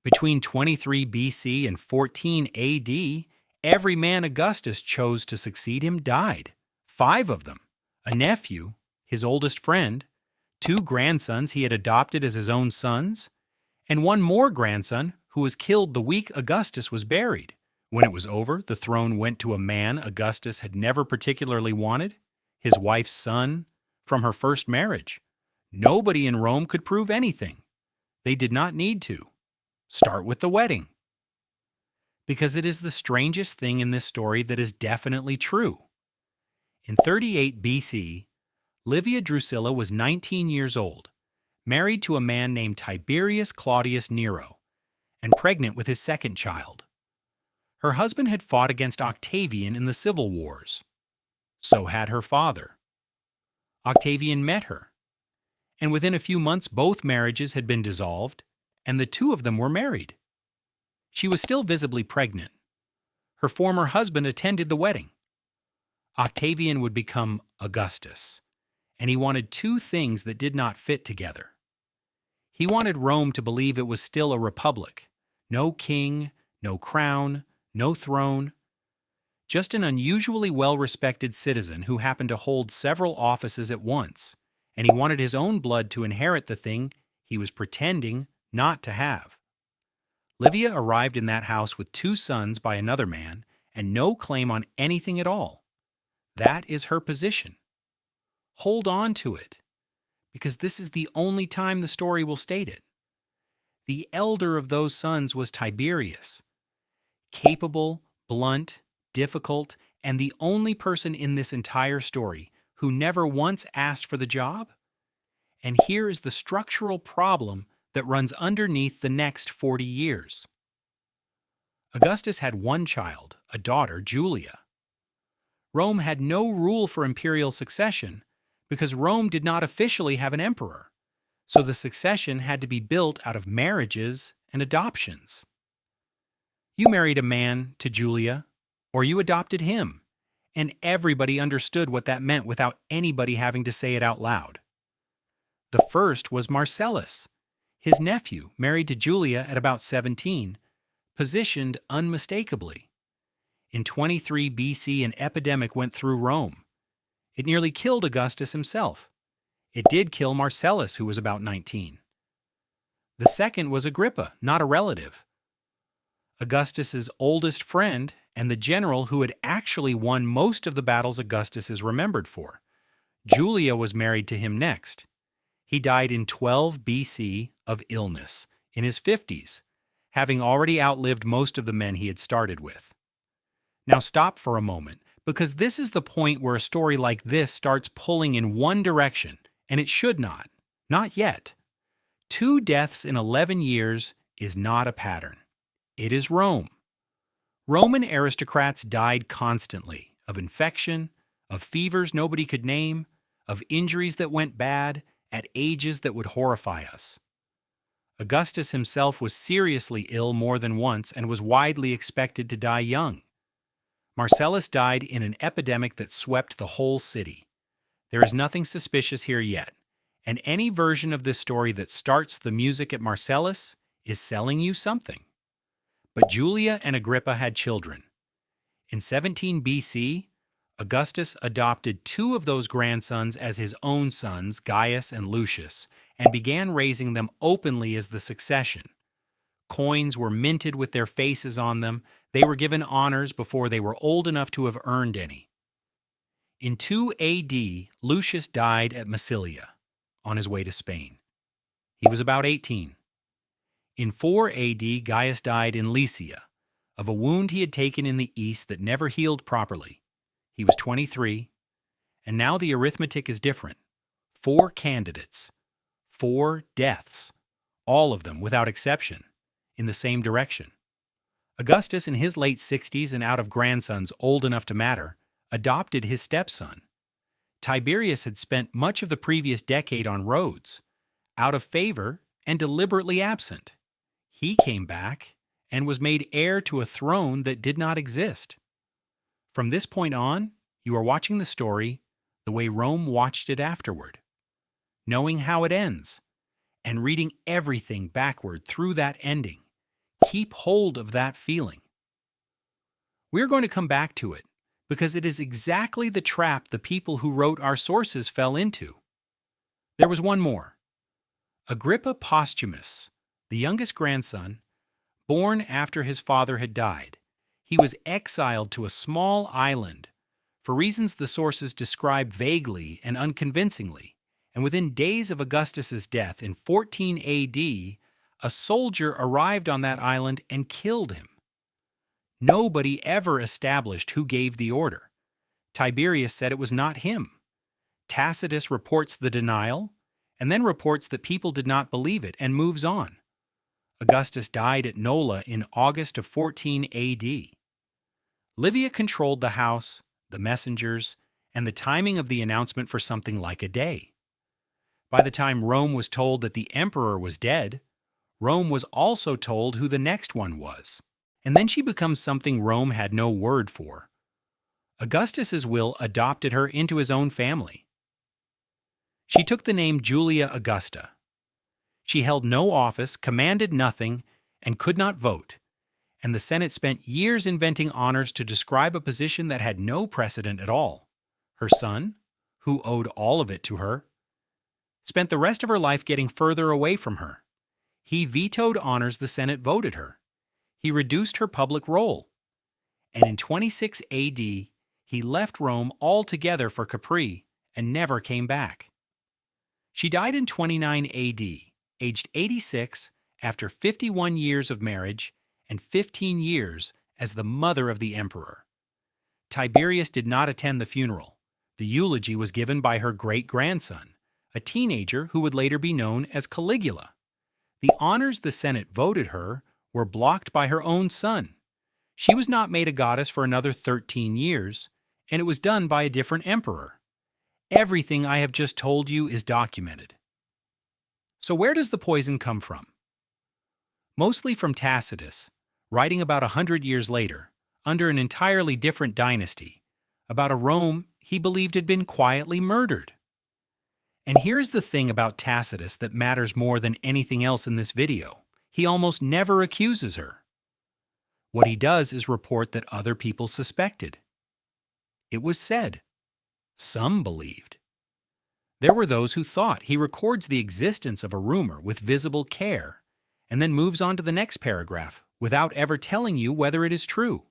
Between 23 BC and 14 AD, every man Augustus chose to succeed him died. 5 of them: a nephew, his oldest friend, 2 grandsons he had adopted as his own sons, and 1 more grandson who was killed the week Augustus was buried. When it was over, the throne went to a man Augustus had never particularly wanted, his wife's son, from her first marriage. Nobody in Rome could prove anything. They did not need to. Start with the wedding. Because it is the strangest thing in this story that is definitely true. In 38 BC, Livia Drusilla was 19 years old, married to a man named Tiberius Claudius Nero, and pregnant with his second child. Her husband had fought against Octavian in the civil wars. So had her father. Octavian met her, and within a few months both marriages had been dissolved, and the 2 of them were married. She was still visibly pregnant. Her former husband attended the wedding. Octavian would become Augustus, and he wanted 2 things that did not fit together. He wanted Rome to believe it was still a republic. No king, no crown, no throne. Just an unusually well-respected citizen who happened to hold several offices at once, and he wanted his own blood to inherit the thing he was pretending not to have. Livia arrived in that house with 2 sons by another man and no claim on anything at all. That is her position. Hold on to it, because this is the only time the story will state it. The elder of those sons was Tiberius, capable, blunt, difficult, and the only person in this entire story who never once asked for the job. And here is the structural problem that runs underneath the next 40 years. Augustus had 1 child, a daughter, Julia. Rome had no rule for imperial succession because Rome did not officially have an emperor, so the succession had to be built out of marriages and adoptions. You married a man to Julia, or you adopted him, and everybody understood what that meant without anybody having to say it out loud. The first was Marcellus, his nephew, married to Julia at about 17, positioned unmistakably. In 23 BC, an epidemic went through Rome. It nearly killed Augustus himself. It did kill Marcellus, who was about 19. The second was Agrippa, not a relative. Augustus's oldest friend and the general who had actually won most of the battles Augustus is remembered for. Julia was married to him next. He died in 12 BC of illness, in his 50s, having already outlived most of the men he had started with. Now stop for a moment, because this is the point where a story like this starts pulling in one direction, and it should not. Not yet. 2 deaths in 11 years is not a pattern. It is Rome. Roman aristocrats died constantly, of infection, of fevers nobody could name, of injuries that went bad, at ages that would horrify us. Augustus himself was seriously ill more than once and was widely expected to die young. Marcellus died in an epidemic that swept the whole city. There is nothing suspicious here yet, and any version of this story that starts the music at Marcellus is selling you something. But Julia and Agrippa had children. In 17 BC, Augustus adopted 2 of those grandsons as his own sons, Gaius and Lucius, and began raising them openly as the succession. Coins were minted with their faces on them. They were given honors before they were old enough to have earned any. In 2 AD, Lucius died at Massilia, on his way to Spain. He was about 18. In 4 AD, Gaius died in Lycia, of a wound he had taken in the east that never healed properly. He was 23, and now the arithmetic is different. 4 candidates, 4 deaths, all of them, without exception, in the same direction. Augustus, in his late 60s and out of grandsons old enough to matter, adopted his stepson. Tiberius had spent much of the previous decade on Rhodes, out of favor and deliberately absent. He came back and was made heir to a throne that did not exist. From this point on, you are watching the story the way Rome watched it afterward, knowing how it ends, and reading everything backward through that ending, keep hold of that feeling. We're going to come back to it, because it is exactly the trap the people who wrote our sources fell into. There was one more. Agrippa Postumus, the youngest grandson, born after his father had died. He was exiled to a small island for reasons the sources describe vaguely and unconvincingly, and within days of Augustus's death in 14 AD, a soldier arrived on that island and killed him. Nobody ever established who gave the order. Tiberius said it was not him. Tacitus reports the denial, and then reports that people did not believe it and moves on. Augustus died at Nola in August of 14 AD. Livia controlled the house, the messengers, and the timing of the announcement for something like a day. By the time Rome was told that the emperor was dead, Rome was also told who the next one was. And then she becomes something Rome had no word for. Augustus's will adopted her into his own family. She took the name Julia Augusta. She held no office, commanded nothing, and could not vote, and the Senate spent years inventing honors to describe a position that had no precedent at all. Her son, who owed all of it to her, spent the rest of her life getting further away from her. He vetoed honors the Senate voted her. He reduced her public role. And in 26 AD, he left Rome altogether for Capri and never came back. She died in 29 AD, aged 86, after 51 years of marriage and 15 years as the mother of the emperor. Tiberius did not attend the funeral. The eulogy was given by her great-grandson, a teenager who would later be known as Caligula. The honors the Senate voted her were blocked by her own son. She was not made a goddess for another 13 years, and it was done by a different emperor. Everything I have just told you is documented. So where does the poison come from? Mostly from Tacitus, writing about 100 years later, under an entirely different dynasty, about a Rome he believed had been quietly murdered. And here's the thing about Tacitus that matters more than anything else in this video. He almost never accuses her. What he does is report that other people suspected. It was said. Some believed. There were those who thought. He records the existence of a rumor with visible care, and then moves on to the next paragraph without ever telling you whether it is true.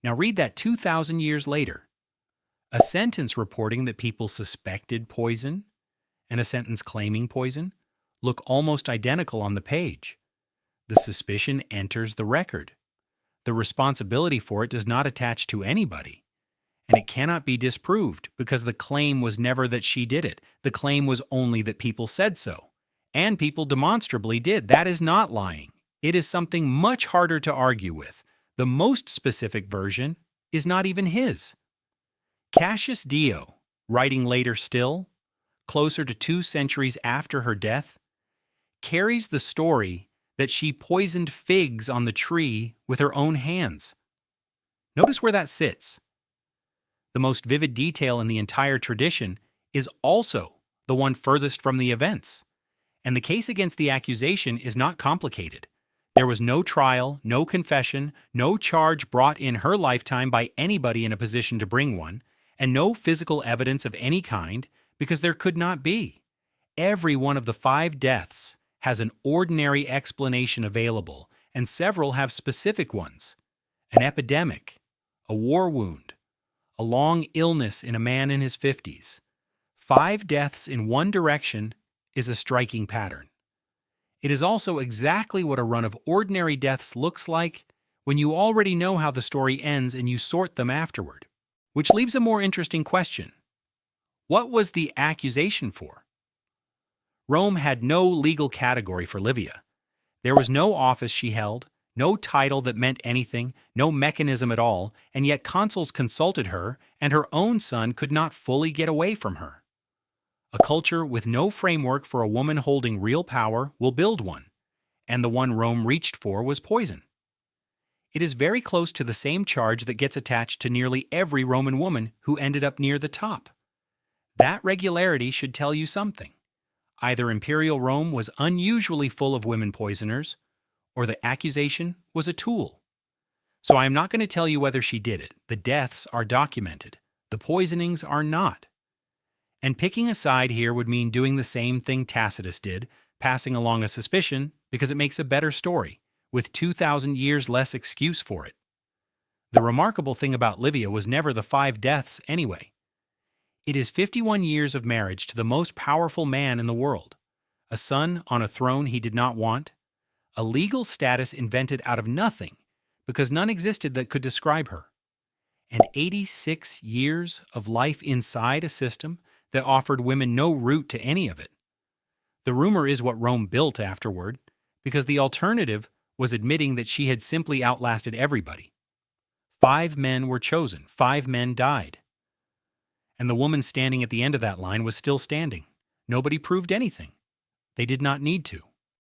Now read that 2,000 years later. A sentence reporting that people suspected poison and a sentence claiming poison look almost identical on the page. The suspicion enters the record. The responsibility for it does not attach to anybody, and it cannot be disproved because the claim was never that she did it. The claim was only that people said so, and people demonstrably did. That is not lying. It is something much harder to argue with. The most specific version is not even his. Cassius Dio, writing later still, closer to 2 centuries after her death, carries the story that she poisoned figs on the tree with her own hands. Notice where that sits. The most vivid detail in the entire tradition is also the one furthest from the events. And the case against the accusation is not complicated. There was no trial, no confession, no charge brought in her lifetime by anybody in a position to bring one, and no physical evidence of any kind, because there could not be. Every one of the 5 deaths has an ordinary explanation available, and several have specific ones. An epidemic, a war wound, a long illness in a man in his 50s. 5 deaths in one direction is a striking pattern. It is also exactly what a run of ordinary deaths looks like when you already know how the story ends and you sort them afterward. Which leaves a more interesting question. What was the accusation for? Rome had no legal category for Livia. There was no office she held, no title that meant anything, no mechanism at all, and yet consuls consulted her, and her own son could not fully get away from her. A culture with no framework for a woman holding real power will build one, and the one Rome reached for was poison. It is very close to the same charge that gets attached to nearly every Roman woman who ended up near the top. That regularity should tell you something. Either Imperial Rome was unusually full of women poisoners, or the accusation was a tool. So I am not going to tell you whether she did it. The deaths are documented. The poisonings are not. And picking a side here would mean doing the same thing Tacitus did, passing along a suspicion because it makes a better story, with 2,000 years less excuse for it. The remarkable thing about Livia was never the 5 deaths anyway. It is 51 years of marriage to the most powerful man in the world, a son on a throne he did not want, a legal status invented out of nothing because none existed that could describe her, and 86 years of life inside a system that offered women no route to any of it. The rumor is what Rome built afterward, because the alternative was admitting that she had simply outlasted everybody. 5 men were chosen, 5 men died. And the woman standing at the end of that line was still standing. Nobody proved anything. They did not need to.